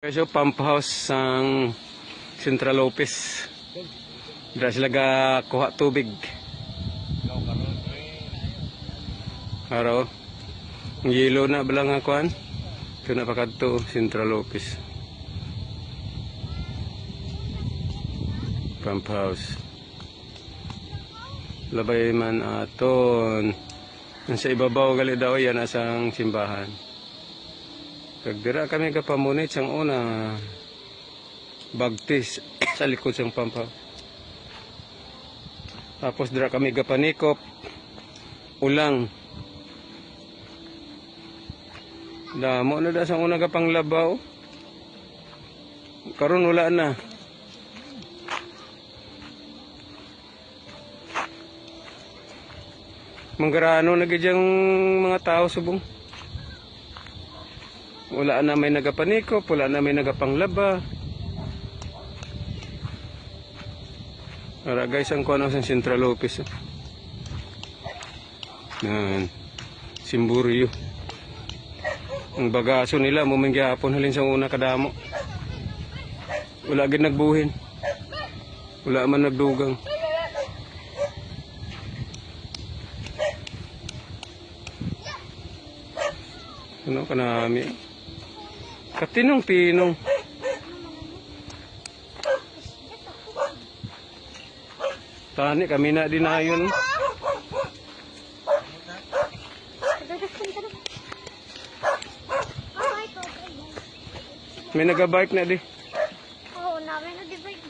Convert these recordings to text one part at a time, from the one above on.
So, pump house sang Central Office. Dira sila kuha tubig. Araw. Yelo na bala nga kuan. Ito na pakadto Central Office. Pump house. Labay man aton. Sa ibabaw gali daw yan asang simbahan. Kagdira kami kapamunit sang una bagtis sa likod sang pampa. Tapos dira kami kapanikop ulang. Damo na da sang una kapang labaw. Karon wala na. Manggarano na gidyang mga tao subong. Wala na may nagapanikop, wala na may nagapanglaba. Ara guys, ang kuno sa Central Office. Yan. Simburyo. Ang bagaso nila muminggihapon halin sa una kadamo. Wala gid nagbuhin. Wala man nagdugang. Ano kanami? Katinong-tinong. Tani kami na din ayon. May nagabike na di. Oo, namin na di bike.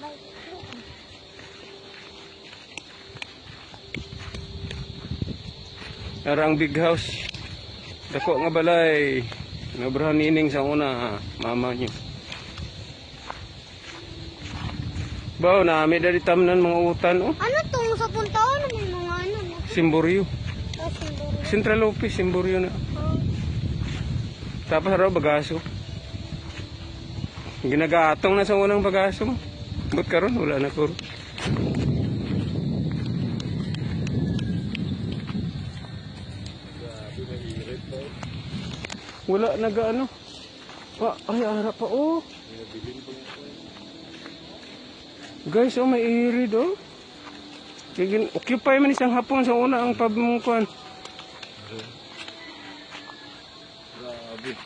Arang big house. Dako nga balay. Nabrahan nining sa una, mama niyo. Baw na, may dari tamnan mga utan, oh. Ano tong sa puntaon? May mga ano? Simburyo. Simburyo. Central Office, Simburyo na. Oh. Tapos araw bagaso. Ginagatong na sa unang bagaso. But karon wala na kuro. Wala nagaano. Ay harap pa oh. Guys, oh may irid oh. Kaya occupy man isang hapon sa una ang pabungkuan.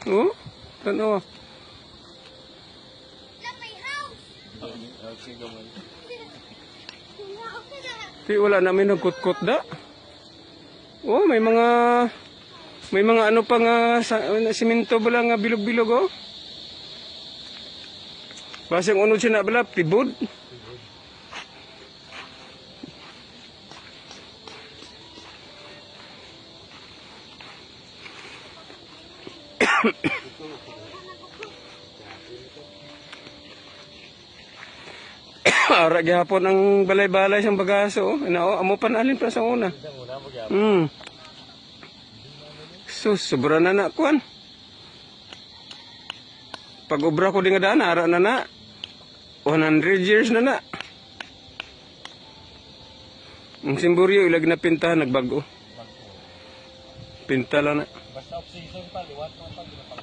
Oh, tanaw. Ti wala namin nagkutkot da. Oh, may mga ano pa nga simento bala nga bilog-bilog oh. Basang unod siya na bala tibod. Ara gihapon ang balay-balay sang bagaso oh. Amo panalin pa sa una. Sus, sobra na na kuan. Pag obra ko di nga daan, ara na na. 100 years na na. Ang Simburyo, ilag na pintahan, nagbago. Pinta lang na. Basta off season pa, liwat mo pa.